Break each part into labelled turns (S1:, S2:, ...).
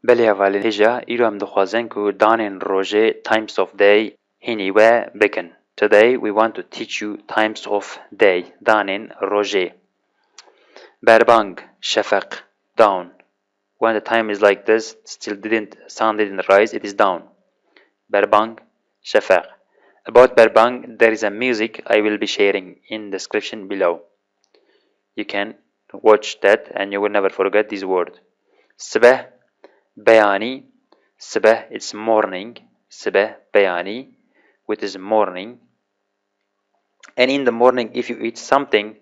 S1: بله اولین هجا ایرو هم دخوازن که دانین روژه times of day هینی و بکن. Today we want to teach you times of day. دانین روژه. بربنگ شفق down. When the time is like this, still sun didn't rise, it is down. Berbang شفق. About Berbang, there is a music I will be sharing in description below. You can watch that and you will never forget this word. Sabah Bayani. Sabah it's morning. Sabah Bayani, which is morning. And in the morning, if you eat something,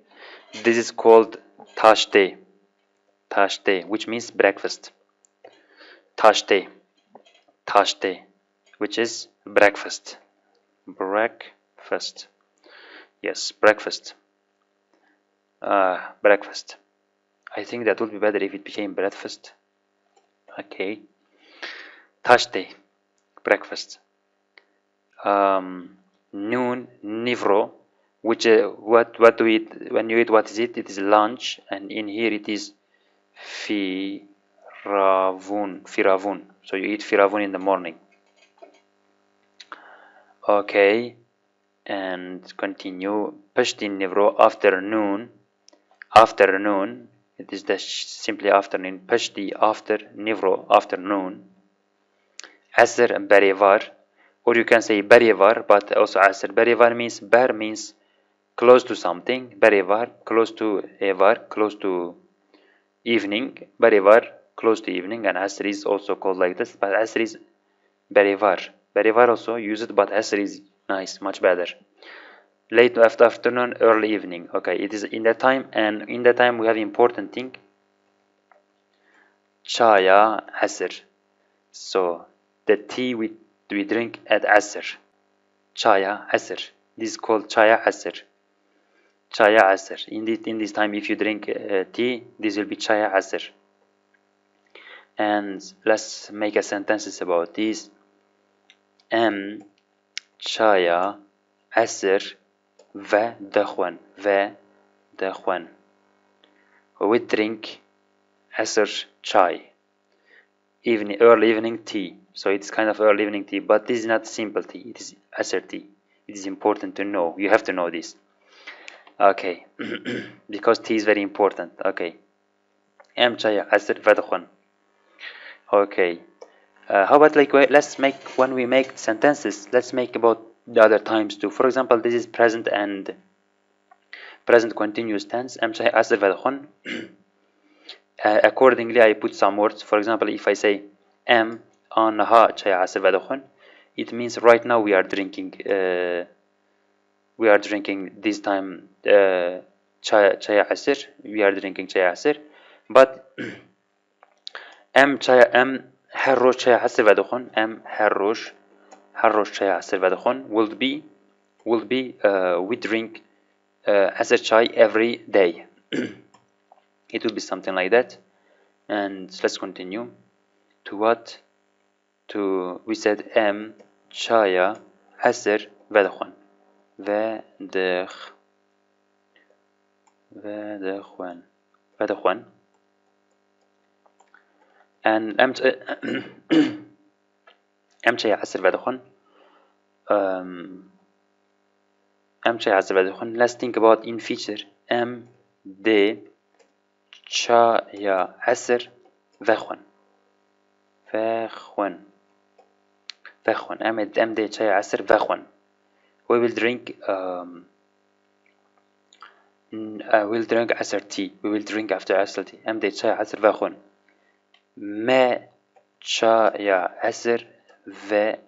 S1: this is called tashte. Tashte, which means breakfast. Tashte. Tashte, which is breakfast. Breakfast. Yes, breakfast. Breakfast. I think that would be better if it became breakfast. Okay. Tashte. Breakfast. Noon, nivro, which what do we eat when you eat? What is it? It is lunch, and in here it is firavun. So you eat firavun in the morning. Okay, and continue. Pashtin nivro, afternoon. Afternoon. It is the simply afternoon. Pashti after nivro, afternoon. Asr and barivar. Or you can say barivar, but also asr. Barivar means bar means close to something. Barivar close to evar, close to evening. Barivar close to evening, and asr is also called like this, but asr is barivar. Barivar also use it, but asr is nice, much better. Late afternoon, early evening. Okay, it is in that time, and in that time we have important thing. Chaya asr. So the tea we drink at asr. Chaya asr. This is called chaya asr. Chaya asr. In this time, if you drink tea, this will be chaya asr. And let's make a sentences about this. Chaya asr ve dakhwan. We drink asr chai. Early evening tea. So it's kind of early evening tea, but this is not simple tea. It is asr tea. It is important to know. You have to know this. Okay, because tea is very important. Okay. Chaya asr ve dakhwan. Okay. How about let's make when we make sentences, let's make about the other times too. For example, this is present and present continuous tense. Accordingly, I put some words. For example, if I say am anha çay asr vedkhun, it means right now we are drinking. We are drinking this time çay asr. We are drinking çay asr, but am her roz çay asr vedkhun. Am her roz çay asr vedkhun will be we drink asr chai every day. It will be something like that. And let's continue to what to we said chaya asr vedkhun vedkhun and chaya asr vedkhun let's think about in future. De chaya asr vedkhun de chaya asr vedkhun. We will drink we'll drink asr tea. We will drink after asr tea. de chaya asr vedkhun. ما chaya asr vekhwar.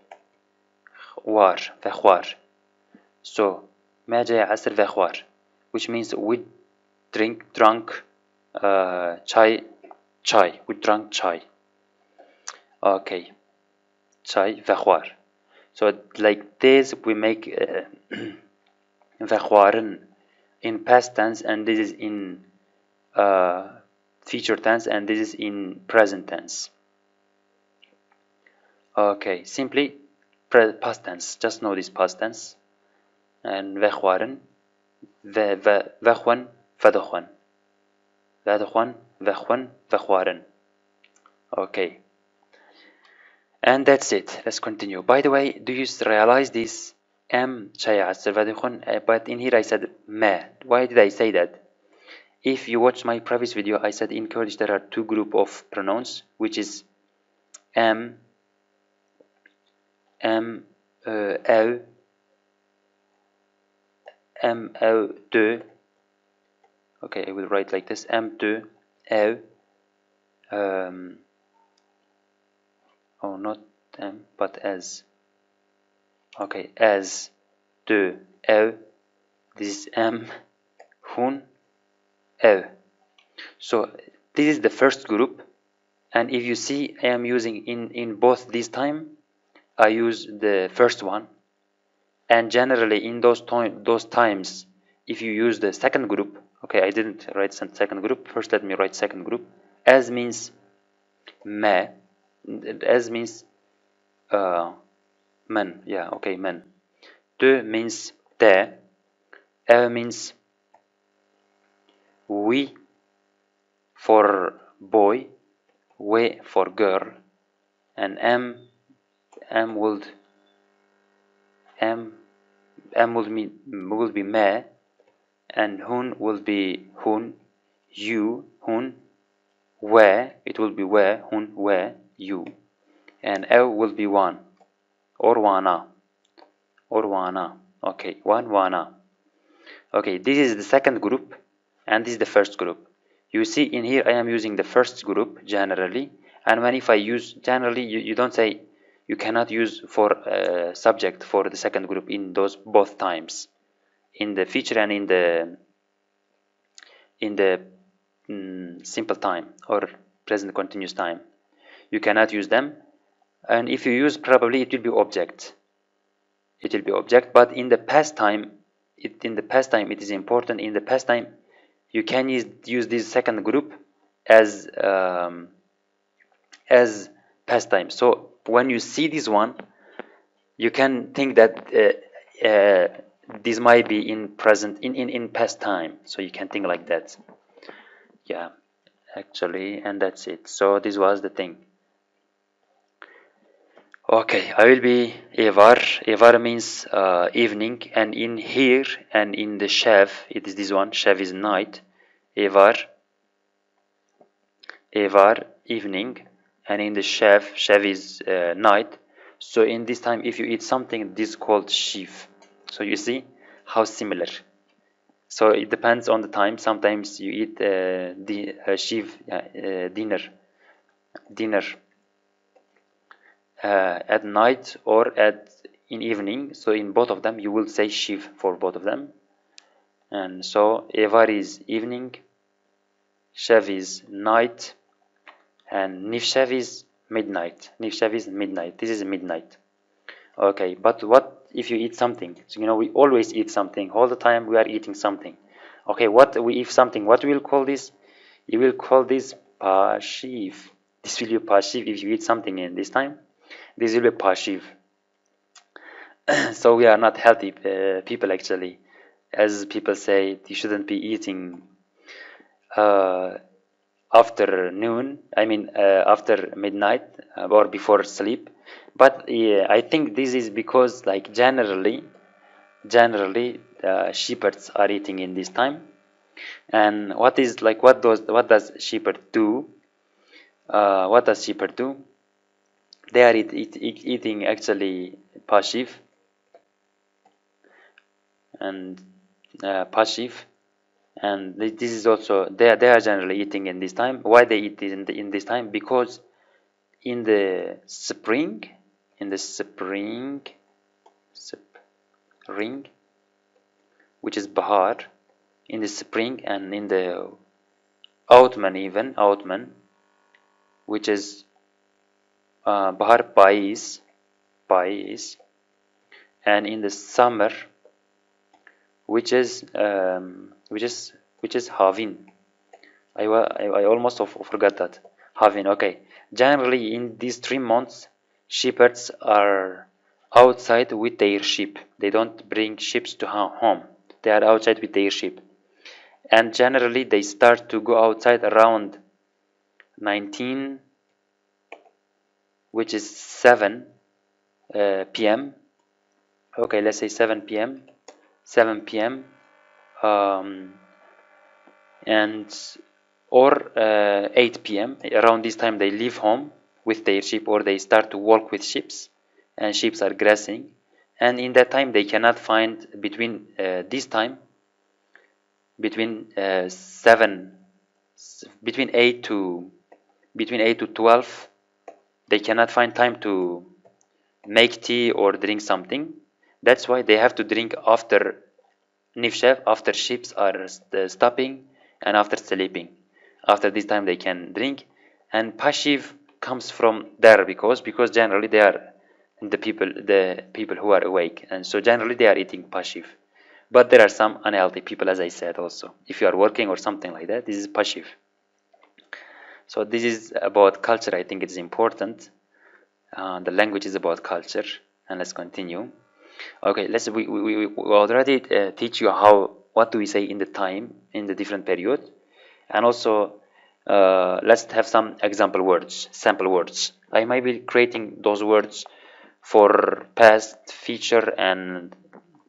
S1: So ما chaya asr vekhwar, which means we drunk chai. We drank chai. Okay, chai vekhwar. So like this we make vekhwaren in past tense, and this is in future tense, and this is in present tense. Okay, simply past tense. Just know this past tense. And vekhwaren, vekhwan, vedakhwan, vedakhwan, vekhwan, vekhwaren. Okay. And that's it. Let's continue. By the way, do you realize this شيء but in here I said ما. Why did I say that? If you watch my previous video, I said in Kurdish there are two group of pronouns, which is ev, de. Okay, I will write like this: de, ev. Oh, not but as. Okay, as, de, ev. This is hun, ev. So this is the first group, and if you see, I am using in both this time, I use the first one, and generally in those times, if you use the second group, okay, I didn't write second group. First, let me write second group. As means ma, as means men, yeah, okay, men. De means de, means we for boy, we for girl, and m would will be me, and hun will be hun, you hun, we it will be we, hun we, you, and ev will be one or wana. Okay, one wana. Okay, this is the second group, and this is the first group. You see in here I am using the first group generally, and when if I use generally, you don't say, you cannot use for subject for the second group in those both times, in the future and in the simple time or present continuous time. You cannot use them, and if you use, probably it will be object. It will be object, but in the past time, it is important. In the past time, you can use this second group as past time. So when you see this one, you can think that this might be in present, in past time. So you can think like that. Yeah, actually, and that's it. So this was the thing. Okay, I will be Evar. Evar means evening, and in here and in the Shev, it is this one. Shev is night. Evar, evening, and in the Shev is night. So in this time, if you eat something, this is called Shiv. So you see how similar. So it depends on the time. Sometimes you eat the Shiv dinner at night or in evening. So in both of them, you will say Shiv for both of them. And so Evar is evening, Shev is night, and Nifshev is midnight. Nifshev is midnight. This is midnight. Okay, but what if you eat something? So, we always eat something. All the time we are eating something. Okay, what we eat something? What we will call this? You will call this pashiv. This will be pashiv if you eat something in this time. This will be pashiv. So we are not healthy people, actually. As people say, you shouldn't be eating after noon, after midnight or before sleep. But I think this is because, like, generally shepherds are eating in this time. And what does shepherd do? What does shepherd do? They are eating actually pashiv and pashiv, and this is also they are generally eating in this time. Why they eat in this time? Because in the spring, which is Bahar, in the spring, and in the autumn, which is Bahar Pais, and in the summer, which is Havin. I almost forgot that. Havin. Okay. Generally, in these 3 months, shepherds are outside with their sheep. They don't bring sheep to home. They are outside with their sheep. And generally, they start to go outside around 19 which is 7 p.m. Okay, let's say 7 p.m. 7 p.m. And or 8 p.m. Around this time they leave home with their sheep, or they start to walk with sheep, and sheep are grazing, and in that time they cannot find between this time between 7 between 8 to 12 they cannot find time to make tea or drink something. That's why they have to drink after nifshev, after sheep are stopping and after sleeping. After this time they can drink. And pashiv comes from there because generally they are the people who are awake, and so generally they are eating pashiv. But there are some unhealthy people, as I said. Also, if you are working or something like that, this is pashiv. So this is about culture. I think it is important. The language is about culture. And let's continue. Okay, we already teach you what do we say in the time in the different period, and also let's have some example words, sample words. I might be creating those words for past, future, and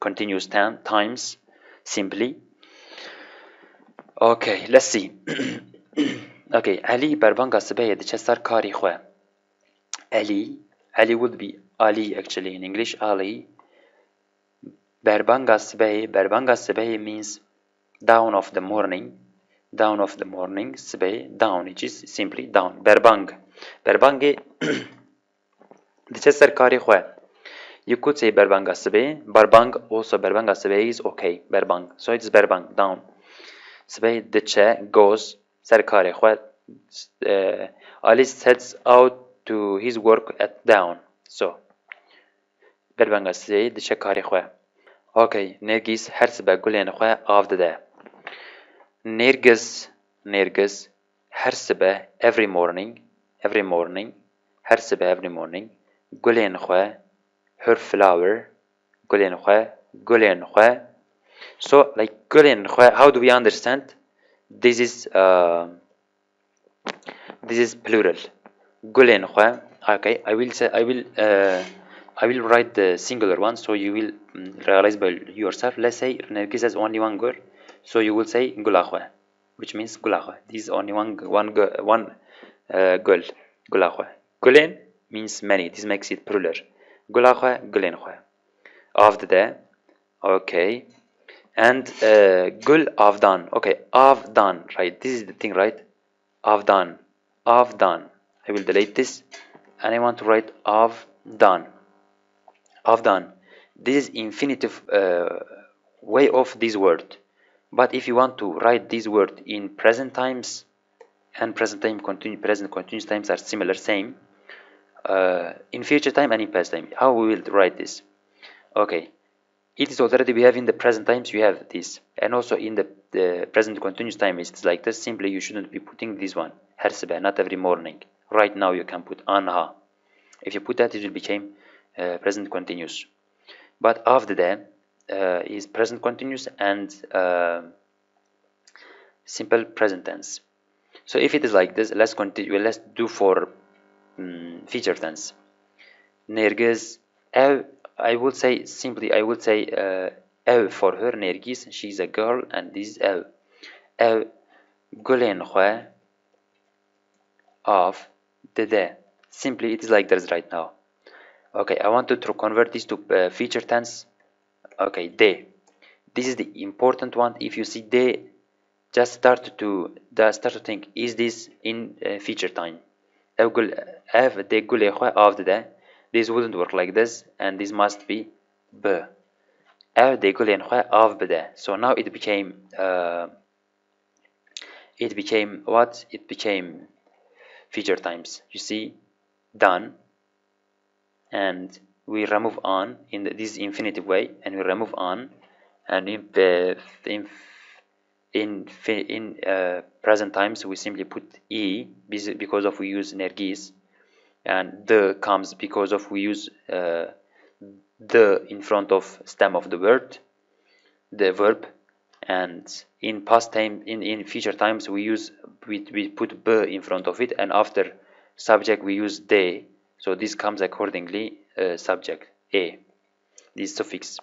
S1: continuous times simply. Okay, let's see. Okay, Ali barbanga sbeye de chesar kari khwe. Ali would be Ali actually in English. Ali Berbanga Sbey means down of the morning. Down of the morning, Sbey, down, which is simply down. Berbange, the kari khwe. You could say Berbanga Sbey. Barbang, also Berbanga Sbey is okay. Berbang. So it's Berbang, down. Sbey, the che goes, Sarkari khwe. Ali sets out to his work at down. So, Berbanga Sbey, the che kari khwe. Okay, Nergis her sibeh gulên xwe av dide. Nergis her sibeh every morning her sibeh every morning gulên xwe, her flower gulên xwe. So like gulên xwe, how do we understand? This is plural. Gulên xwe. Okay, I will write the singular one, so you will realize by yourself. Let's say Nergis has only one girl, so you will say Gulakhwe, which means Gulakhwe. This is only one girl, Gulakhwe. Gulen means many. This makes it plural. Gulakhwe, Gulenkhwe. After that, okay, and Gul Avdan. Okay, Avdan. Right. This is the thing, right? Avdan. I will delete this, and I want to write Avdan. Avdan. This is infinitive way of this word. But if you want to write this word in present times, and present continuous times are similar, same, in future time and in past time, how we will write this? Okay, it is already we have in the present times, you have this, and also in the present continuous time it's like this. Simply you shouldn't be putting this one, hersebe, not every morning. Right now you can put anha. If you put that, it will become present continuous. But after that is present continuous and simple present tense. So if it is like this, let's continue. Let's do for future tense. Nergiz, I would say simply. I would say for her. Nergiz, she's a girl, and this is ev gulen khwe of the day. Simply, it is like this right now. Okay, I want to convert this to future tense. Okay, day. This is the important one. If you see day, just start to think: is this in future time? This wouldn't work like this, and this must be b. So now it became what? It became future times. You see, done, and we remove on in this infinitive way, and we remove on, and in present times we simply put e because of we use nergis, and the comes because of we use the in front of stem of the word, the verb. And in past time, in future times, we put b in front of it, and after subject we use they. So this comes accordingly subject a, this suffix.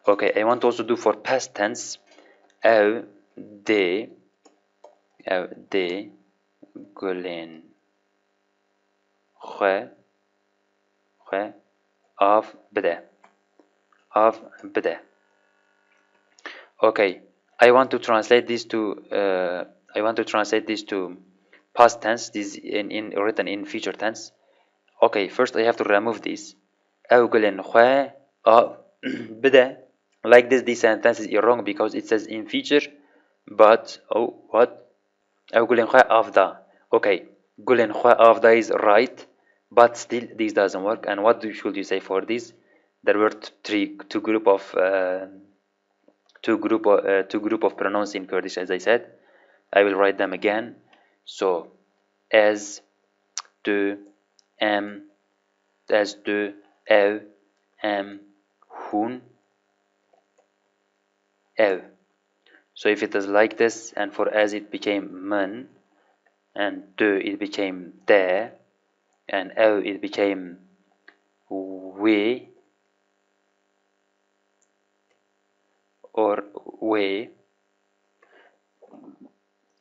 S1: Okay, I want to also do for past tense. Ev de gulin xwe av bide. Okay, I want to translate this to past tense. This in written in future tense. Okay, first I have to remove this. Like this sentence is wrong because it says in future, but what? Okay, afda is right, but still this doesn't work. And what should you say for this? There were two group of pronouns in Kurdish, as I said. I will write them again. So as, de, am, as, de, ev, am, hun, ev. So if it is like this, and for as it became man, and de it became de, and ev it became we, or we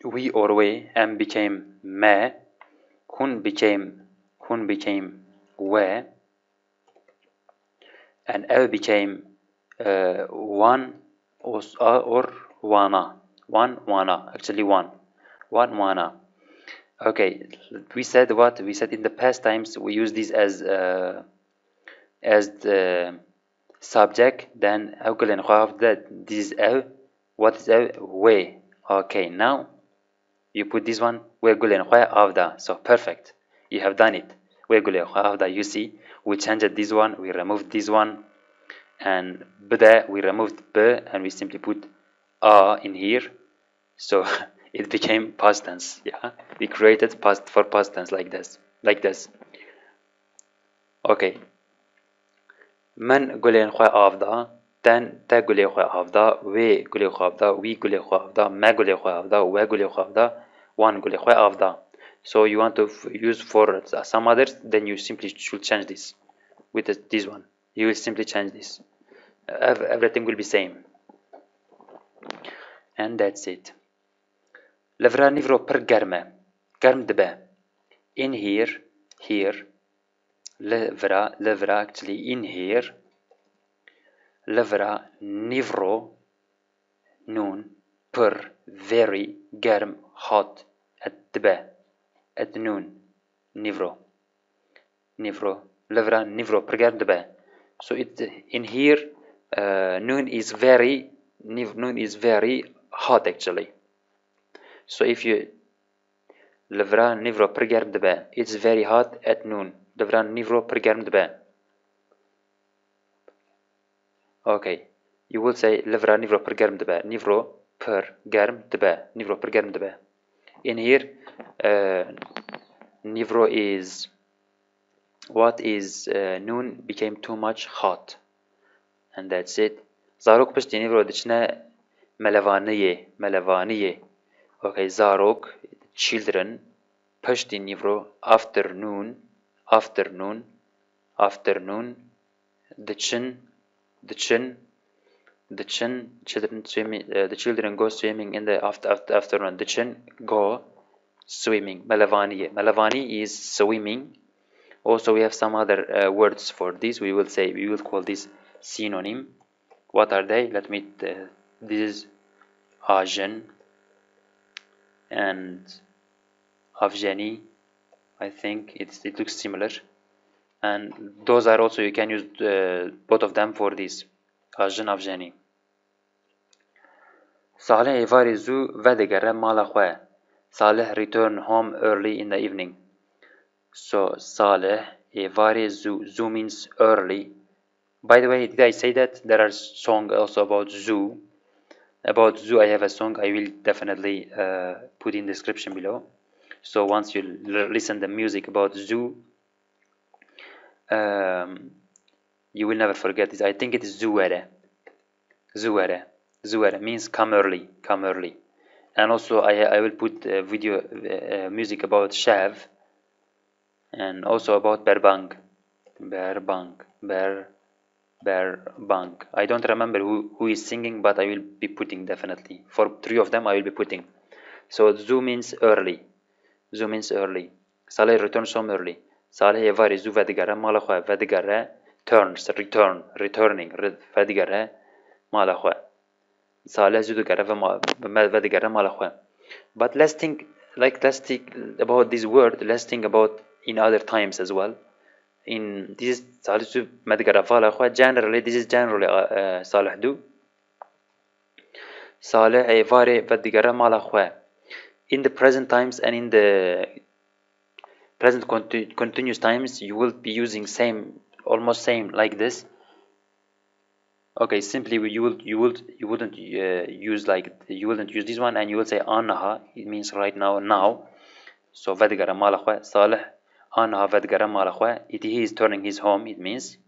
S1: or we, and became me, hun became we, and ev became one or wana, actually one wana. Okay, we said what? We said in the past times we use this as the subject, then this is what is we. Okay, now you put this one so perfect, you have done it. You see, we changed this one, we removed this one, and bda we removed b, and we simply put a in here, so it became past tense. Yeah, we created past tense like this. Okay, من گلین خواه آفدا، تا گلی خواه آفدا، وی گلی خواه آفدا، وی گلی خواه آفدا، ما گلی خواه آفدا، و گلی خواه آفدا، وان گلی خواه آفدا. So you want to use for some others, then you simply should change this with this one. You will simply change this. Everything will be same. And that's it. Levra nivro per germe. Germ debe. In here. Levra actually in here. Levra nivro noon per very germ hot at debe at noon nivro levra nivro per germ debe. So it in here noon is very hot actually. So if you levra nivro per germ debe, it's very hot at noon. Levra nivro per germ debe. Okay, you will say levra nivro per germ debe. Nivro per germ debe. In here, nivro is what is noon became too much hot, and that's it. Zarok pishti nivro dichna melavaniye. Okay, zarok children pishti nivro afternoon. The children swimming. The children go swimming in the afternoon. The chin go swimming. Malavani is swimming. Also, we have some other words for this. We will call this synonym. What are they? Let me. This is Ajan and Afghani. I think it looks similar. And those are also, you can use both of them for this. Ajan, Afghani. Saleh ایواری زو و دگره مال خواه. Saleh returned home early in the evening. So Saleh ایواری زو. Zoo means early. By the way, did I say that there are songs also about zoo? About zoo, I have a song I will definitely put in the description below. So once you listen the music about zoo, you will never forget this. I think it is Zuere. Zuere means come early. And also I will put video music about Shav. And also about Berbang. Berbang. I don't remember who is singing, but I will be putting definitely. For three of them, I will be putting. So Zu means early. Zu means early. Saleh returns home early. Saleh evari zu vedigara malachwa vedigara turns returning vedigara malachwa. Saleh zu digara vedigara malachwa. But let's think about this word. Let's think about in other times as well. In this Saleh zu vedigara malachwa. Generally, this is generally Saleh do. Saleh evari vedigara malachwa. In the present times and in the present continuous times, you will be using almost same like this. Okay, simply you wouldn't use this one, and you will say anaha. It means right now. So vadgara malakhwa salih anaha vadgara malakhwa. He is turning his home. It means.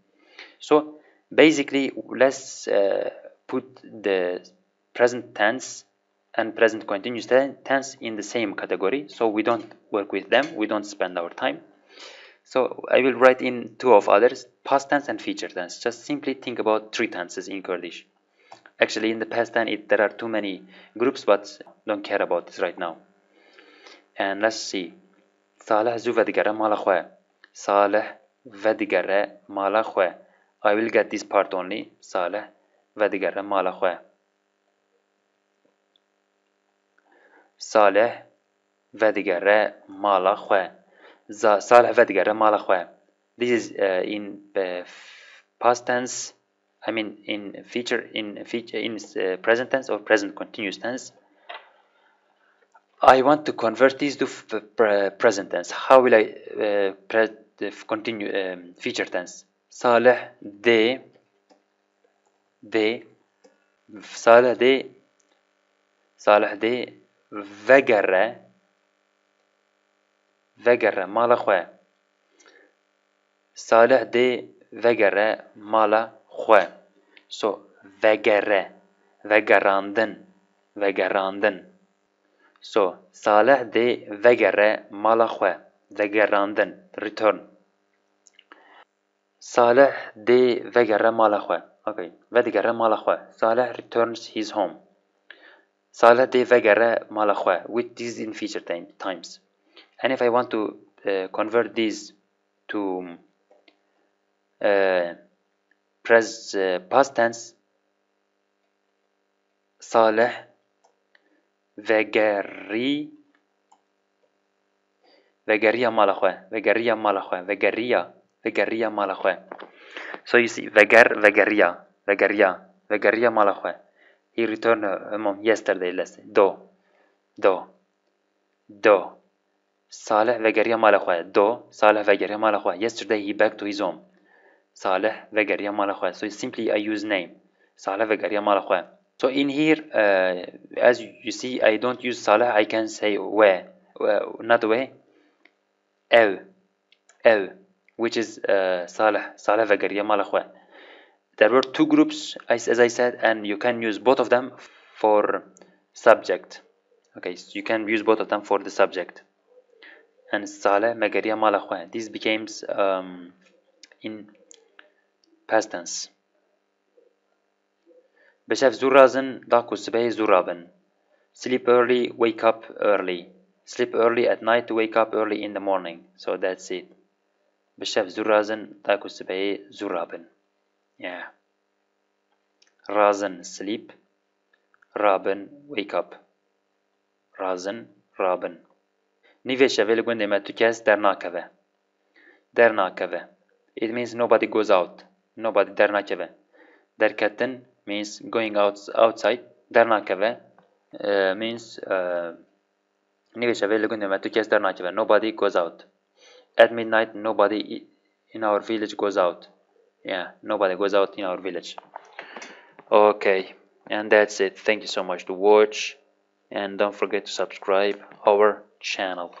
S1: So basically, let's put the present tense and present continuous tense in the same category, so we don't work with them, we don't spend our time. So I will write in two of others, past tense and future tense. Just simply think about three tenses in Kurdish. Actually, in the past tense, there are too many groups, but don't care about this right now. And let's see. Saleh zu vadigara malakhwa. Saleh vadigara malakhwa. I will get this part only. Saleh vadigara malakhwa. Saleh vadigara malakhwa. Saleh vadigara malakhwa. This is in past tense. I mean in present tense or present continuous tense. I want to convert these to present tense. How will I continue future tense? Saleh de Saleh de vegara mala khwa. Saleh de vegara mala khwa. So vegarandın. So Saleh de vegara mala khwa. Vegarandın, return. Saleh de vegara mala khwa. Okay, vegara mala khwa. Saleh returns his home. Saleh de vegara mala khwa, with these in future times. And if I want to convert these to past tense, Saleh vegariya mala khwa. Vegaria mala khwa. So you see, vegariya mala khwa. He returned home yesterday, let's say. Do. Saleh vegariya mala khwa. Saleh vegariya mala khwa. Yesterday he back to his home. Saleh vegariya mala khwa. So simply I use name. Saleh vegariya mala khwa. So in here, as you see, I don't use Saleh. I can say where, not where. Ev, which is Saleh vegariya mala khwa. There were two groups, as I said, and you can use both of them for subject. Okay, so you can use both of them for the subject. And Saleh vegariya mala khwa. This becomes in past tense. بشاف زورازن داكو سبه زورابن. Sleep early, wake up early. Sleep early at night, wake up early in the morning. So that's it. بشاف زورازن داكو سبه زورابن. Yeah. Razen, sleep. Raben, wake up. Razen, raben. Nive şevel günde metukes dernakeve. Dernakeve. It means nobody goes out. Nobody dernakeve. Derketten means going outside. Dernakeve means nobody goes out. At midnight, nobody in our village goes out. Yeah, nobody goes out in our village. Okay, and that's it. Thank you so much to watch, and don't forget to subscribe our channel.